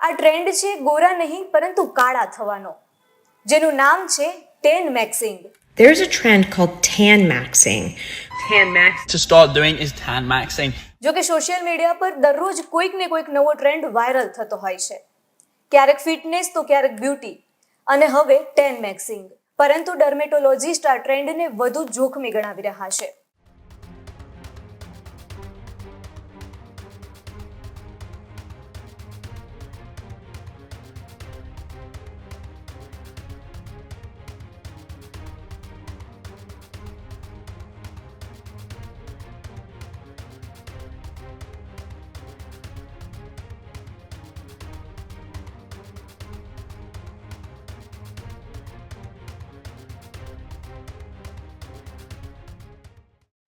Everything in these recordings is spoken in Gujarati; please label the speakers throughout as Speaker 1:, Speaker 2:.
Speaker 1: આ ટ્રેન્ડ છે ગોરા નહીં પરંતુ કાળા થવાનો, જેનું નામ છે tan maxing.
Speaker 2: There's a trend called tan maxing.
Speaker 3: To start doing is tan maxing.
Speaker 1: જો કે સોશિયલ મીડિયા પર દરરોજ કોઈક ને કોઈક નવો ટ્રેન્ડ વાયરલ થતો હોય છે. ક્યારેક ફિટનેસ તો ક્યારેક બ્યુટી અને હવે tan maxing. પરંતુ ડર્મેટોલોજીસ્ટ આ ટ્રેન્ડને વધુ જોખમી ગણાવી રહ્યા છે.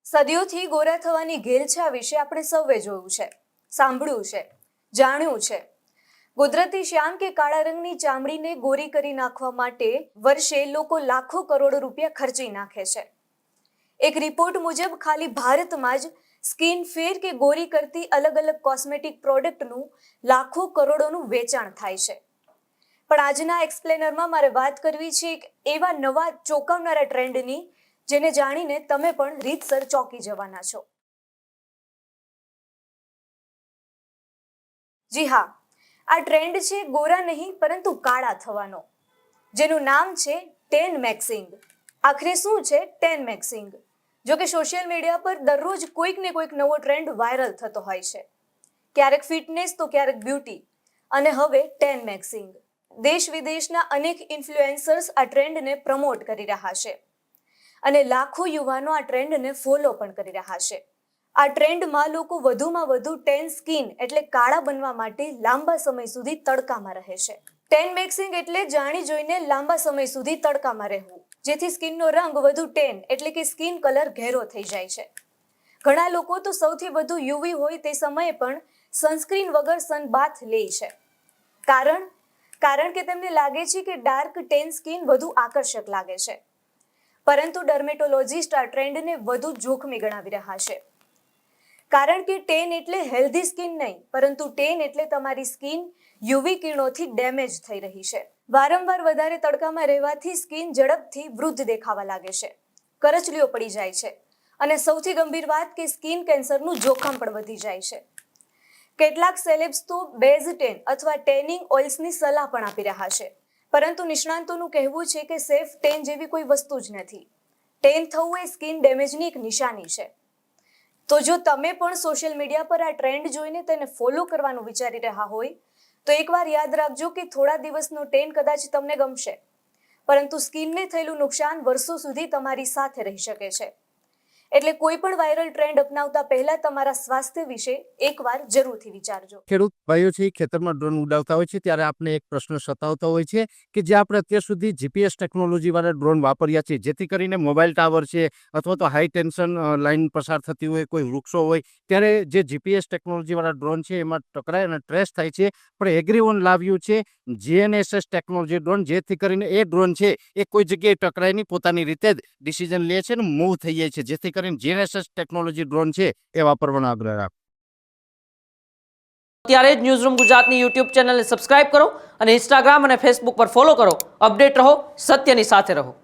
Speaker 1: સદીઓથી ગોરા થવાની ઘેલછા વિશે આપણે સૌએ જોયું છે, સાંભળ્યું છે, જાણ્યું છે. કુદરતી શ્યામ કે કાળા રંગની ચામડીને ગોરી કરી નાખવા માટે વર્ષે લોકો લાખો કરોડો રૂપિયા ખર્ચી નાખે છે. એક રિપોર્ટ મુજબ ખાલી ભારતમાં જ સ્કિન ફેર કે ગોરી કરતી અલગ અલગ કોસ્મેટિક પ્રોડક્ટનું લાખો કરોડોનું વેચાણ થાય છે. પણ આજના એક્સપ્લેનરમાં મારે વાત કરવી છે એક એવા નવા ચોંકાવનારા ટ્રેન્ડની, જેને જાણીને તમે પણ રીતસર ચોંકી જવાના છો. જી હા, આ ટ્રેન્ડ છે ગોરા નહીં પરંતુ કાળા થવાનો, જેનું નામ છે tan maxing. આખરે શું છે tan maxing? જો કે સોશિયલ મીડિયા પર દરરોજ કોઈક ને કોઈક નવો ટ્રેન્ડ વાયરલ થતો હોય છે. ક્યારેક ફિટનેસ તો ક્યારેક બ્યુટી અને હવે tan maxing. દેશ વિદેશના અનેક ઇન્ફ્લુએન્સર્સ આ ટ્રેન્ડને પ્રમોટ કરી રહ્યા છે અને લાખો યુવાનો આ ટ્રેન્ડને ફોલો પણ કરી રહ્યા છે. આ ટ્રેન્ડમાં લોકો વધુમાં વધુ ટેન સ્કિન એટલે કાળા બનવા માટે લાંબા સમય સુધી તડકામાં રહે છે. tan maxing એટલે જાણી જોઈને લાંબા સમય સુધી તડકામાં રહેવું, જેથી સ્કિનનો રંગ વધુ ટેન એટલે કે સ્કિન કલર ઘેરો થઈ જાય છે. ઘણા લોકો તો સૌથી વધુ યુવી હોય તે સમયે પણ સનસ્ક્રીન વગર સનબાથ લે છે. કારણ કે તેમને લાગે છે કે ડાર્ક ટેન સ્કિન વધુ આકર્ષક લાગે છે. પરંતુ ડર્મેટોલોજીસ્ટ આ ટ્રેન્ડને વધુ જોખમી ગણાવી રહ્યા છે. કારણ કે ટેન એટલે હેલ્ધી સ્કિન નહીં, પરંતુ ટેન એટલે તમારી સ્કિન યુવી કિરણોથી ડેમેજ થઈ રહી છે. વારંવાર વધારે તડકામાં રહેવાથી સ્કિન ઝડપથી વૃદ્ધ દેખાવા લાગે છે, કરચલીઓ પડી જાય છે અને સૌથી ગંભીર વાત કે સ્કિન કેન્સરનું જોખમ પણ વધી જાય છે. કેટલાક સેલેબ્સ તો બેઝ ટેન અથવા ટેનિંગ ઓઇલ્સની સલાહ પણ આપી રહ્યા છે. પરંતુ નિષ્ણાંતોનું કહેવું છે કે સેફ ટેન જેવી કોઈ વસ્તુ જ નથી. ટેન થવું એ સ્કિન ડેમેજની એક નિશાની છે. તો જો તમે પણ સોશિયલ મીડિયા પર આ ટ્રેન્ડ જોઈને તેને ફોલો કરવાનું વિચારી રહ્યા હોય તો એકવાર યાદ રાખજો કે થોડા દિવસનો ટેન કદાચ તમને ગમશે, પરંતુ સ્કિનને થયેલું નુકસાન વર્ષો સુધી તમારી સાથે રહી શકે છે. એટલે કોઈ પણ વાયરલ ટ્રેન્ડ અપનાવતા પહેલા તમારા સ્વાસ્થ્ય વિશે એકવાર જરૂરથી વિચારજો.
Speaker 4: ખેડૂત ભાઈઓ છે ખેતરમાં ડ્રોન ઉડાવતા હોય છે ત્યારે આપણે એક પ્રશ્ન સતાવતો હોય છે કે જે આપણે અત્યાર સુધી જીપીએસ ટેકનોલોજી વાળા ડ્રોન વાપર્યા છે, જેથી કરીને મોબાઈલ ટાવર છે અથવા તો હાઈ ટેન્શન લાઈન પસાર થતી હોય, કોઈ વૃક્ષો હોય, ત્યારે જે જીપીએસ ટેકનોલોજી વાળા ડ્રોન છે એમાં ટકરાય અને ટ્રેસ થાય છે. પણ એગ્રીઓન લાવ્યું છે GNSS ટેકનોલોજી ડ્રોન, જેથી કરીને એ ડ્રોન છે એ કોઈ જગ્યાએ ટકરાય નહીં, પોતાની રીતે જ ડિસિઝન લે છે અને મૂવ થઈ જાય છે. જેથી કરીને GNSS ટેકનોલોજી ડ્રોન છે એ વાપરવાનો આગ્રહ રાખો.
Speaker 5: અત્યારે જ ન્યૂઝરૂમ ગુજરાતની યુટ્યુબ ચેનલને સબસ્ક્રાઇબ કરો અને ઇન્સ્ટાગ્રામ અને ફેસબુક પર ફોલો કરો. અપડેટ રહો, સત્યની સાથે રહો.